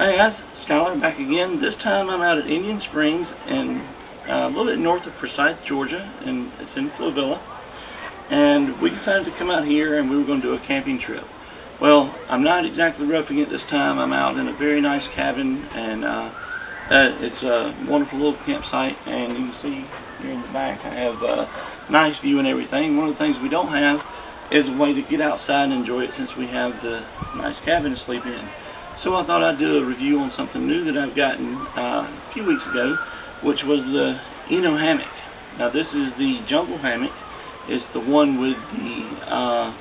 Hey guys, Skylar back again. This time I'm out at Indian Springs and a little bit north of Forsyth, Georgia, and it's in Flovilla. And we decided to come out here and we were going to do a camping trip. Well, I'm not exactly roughing it this time. I'm out in a very nice cabin, and it's a wonderful little campsite. And you can see here in the back I have a nice view and everything. One of the things we don't have is a way to get outside and enjoy it since we have the nice cabin to sleep in. So I thought I'd do a review on something new that I've gotten a few weeks ago, which was the ENO Hammock. Now this is the jungle hammock. It's the one with the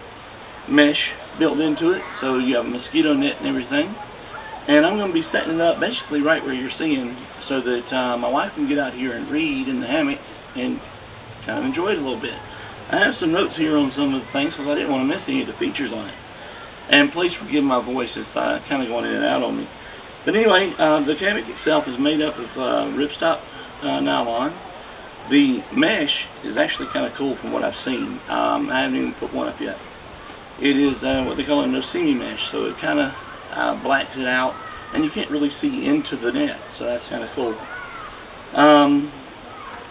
mesh built into it, so you have a mosquito net and everything. And I'm going to be setting it up basically right where you're seeing, so that my wife can get out here and read in the hammock and kind of enjoy it a little bit. I have some notes here on some of the things because I didn't want to miss any of the features on it. And please forgive my voice, it's kind of going in and out on me. But anyway, the hammock itself is made up of ripstop nylon. The mesh is actually kind of cool from what I've seen. I haven't even put one up yet. It is what they call a no-see-me mesh, so it kind of blacks it out, and you can't really see into the net, so that's kind of cool.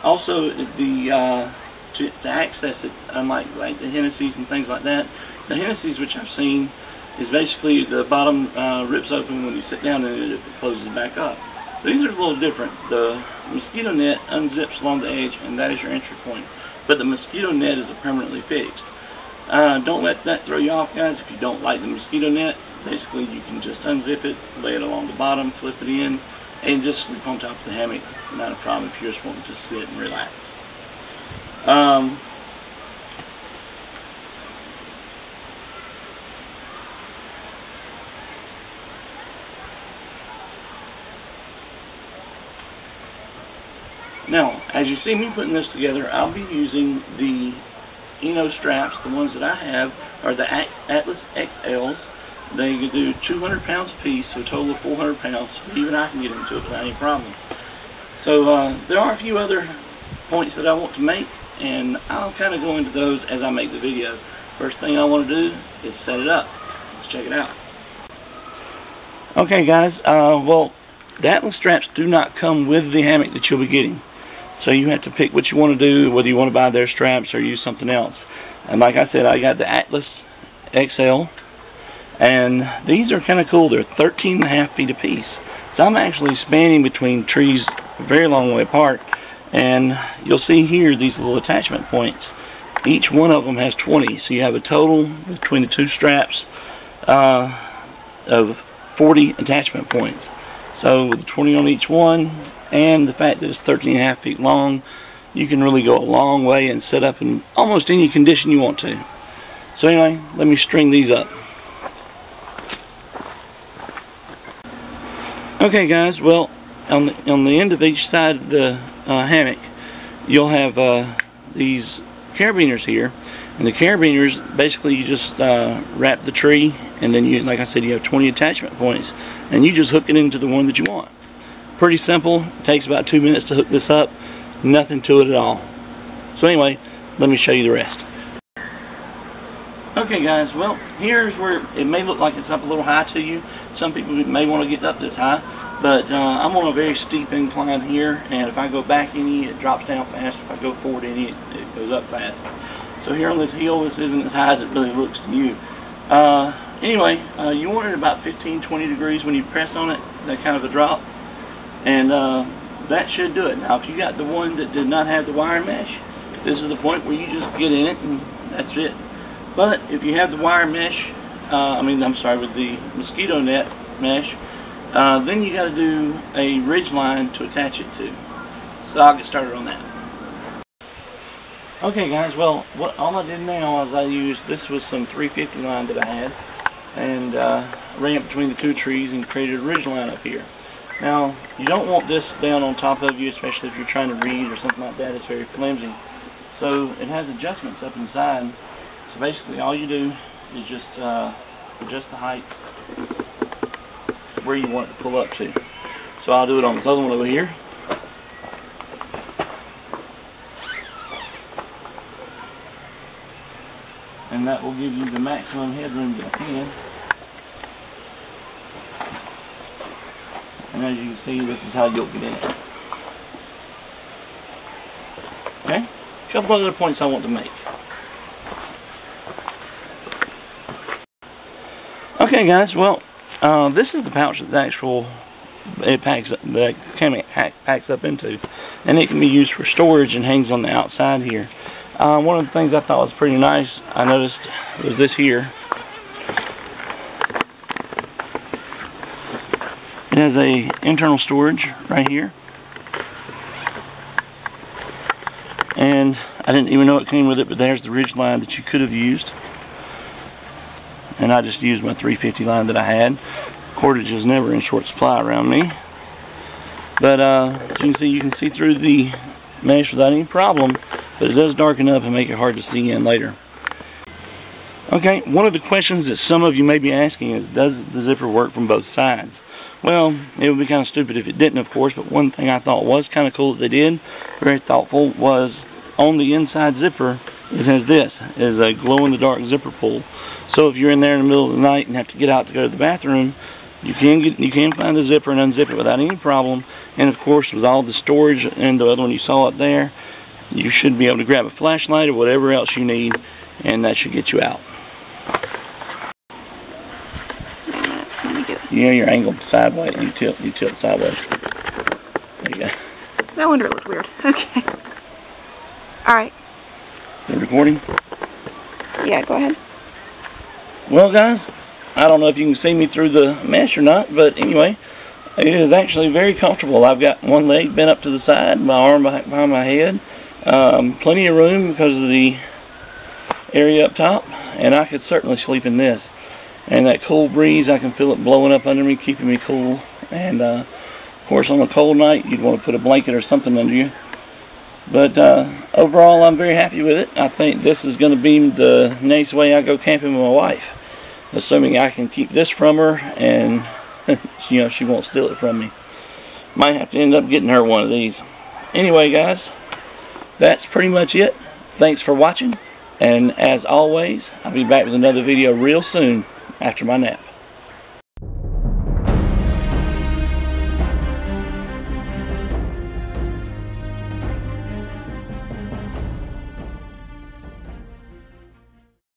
Also, to access it, unlike the Hennessy's and things like that, the Hennessy's, which I've seen, is basically the bottom rips open when you sit down and it closes back up. These are a little different. The mosquito net unzips along the edge, and that is your entry point. But the mosquito net is permanently fixed. Don't let that throw you off, guys. If you don't like the mosquito net, basically you can just unzip it, lay it along the bottom, flip it in, and just sleep on top of the hammock. Not a problem if you're just wanting to sit and relax. Now, as you see me putting this together, I'll be using the ENO straps. The ones that I have are the Atlas XLs. They can do 200 pounds a piece, so a total of 400 pounds. Even I can get into it without any problem. So there are a few other points that I want to make, and I'll kind of go into those as I make the video. First thing I want to do is set it up. Let's check it out. Okay guys, well, the Atlas straps do not come with the hammock that you'll be getting. So you have to pick what you want to do, whether you want to buy their straps or use something else. And like I said, I got the Atlas XL, and these are kind of cool. They're 13.5 feet apiece. So I'm actually spanning between trees a very long way apart, and you'll see here these little attachment points. Each one of them has 20, so you have a total between the two straps of 40 attachment points. So with 20 on each one, and the fact that it's 13.5 feet long, you can really go a long way and set up in almost any condition you want to. So anyway, let me string these up. Okay guys, well, on the end of each side of the hammock, you'll have these carabiners here, and the carabiners, basically you just wrap the tree, and then you, like I said, you have 20 attachment points, and you just hook it into the one that you want. Pretty simple. It takes about 2 minutes to hook this up. Nothing to it at all. So anyway, let me show you the rest. Okay guys, well, here's where it may look like it's up a little high to you. Some people may want to get up this high, but I'm on a very steep incline here, and if I go back any, it drops down fast. If I go forward any, it goes up fast. So here on this hill, this isn't as high as it really looks to you. Anyway, you want it about 15-20 degrees when you press on it, that kind of a drop. And that should do it. Now if you got the one that did not have the wire mesh, this is the point where you just get in it and that's it. But if you have the wire mesh, with the mosquito net mesh, then you got to do a ridge line to attach it to. So I'll get started on that. Okay guys, well, all I did now is I used, this was some 350 line that I had, and ran it between the two trees and created a ridge line up here. Now, you don't want this down on top of you, especially if you're trying to read or something like that. It's very flimsy. So it has adjustments up inside. So basically all you do is just adjust the height where you want it to pull up to. So I'll do it on this other one over here. And that will give you the maximum headroom that I can. And as you can see, this is how you'll get in it. Okay? A couple other points I want to make. Okay guys, well, this is the pouch that the hammock packs up into, and it can be used for storage and hangs on the outside here. One of the things I thought was pretty nice, I noticed, was this here. It has a internal storage right here, and I didn't even know it came with it, but there's the ridge line that you could have used. And I just used my 350 line that I had. Cordage is never in short supply around me. But as you can see through the mesh without any problem, but it does darken up and make it hard to see in later. Okay, one of the questions that some of you may be asking is, does the zipper work from both sides? Well, it would be kind of stupid if it didn't, of course, but one thing I thought was kind of cool that they did, very thoughtful, was on the inside zipper, it has this, it is a glow-in-the-dark zipper pull. So if you're in there in the middle of the night and have to get out to go to the bathroom, you can find the zipper and unzip it without any problem. And of course, with all the storage and the other one you saw up there, you should be able to grab a flashlight or whatever else you need, and that should get you out. Yeah, you're angled sideways. You tilt sideways. There you go. No wonder it looked weird. Okay. All right. Is it recording? Yeah, go ahead. Well, guys, I don't know if you can see me through the mesh or not, but anyway, it is actually very comfortable. I've got one leg bent up to the side, my arm behind my head, plenty of room because of the area up top, and I could certainly sleep in this. And that cool breeze, I can feel it blowing up under me, keeping me cool. And of course, on a cold night, you'd want to put a blanket or something under you. But overall, I'm very happy with it. I think this is going to be the next way I go camping with my wife, assuming I can keep this from her and you know, she won't steal it from me. Might have to end up getting her one of these. Anyway, guys, that's pretty much it. Thanks for watching, and as always, I'll be back with another video real soon after my nap.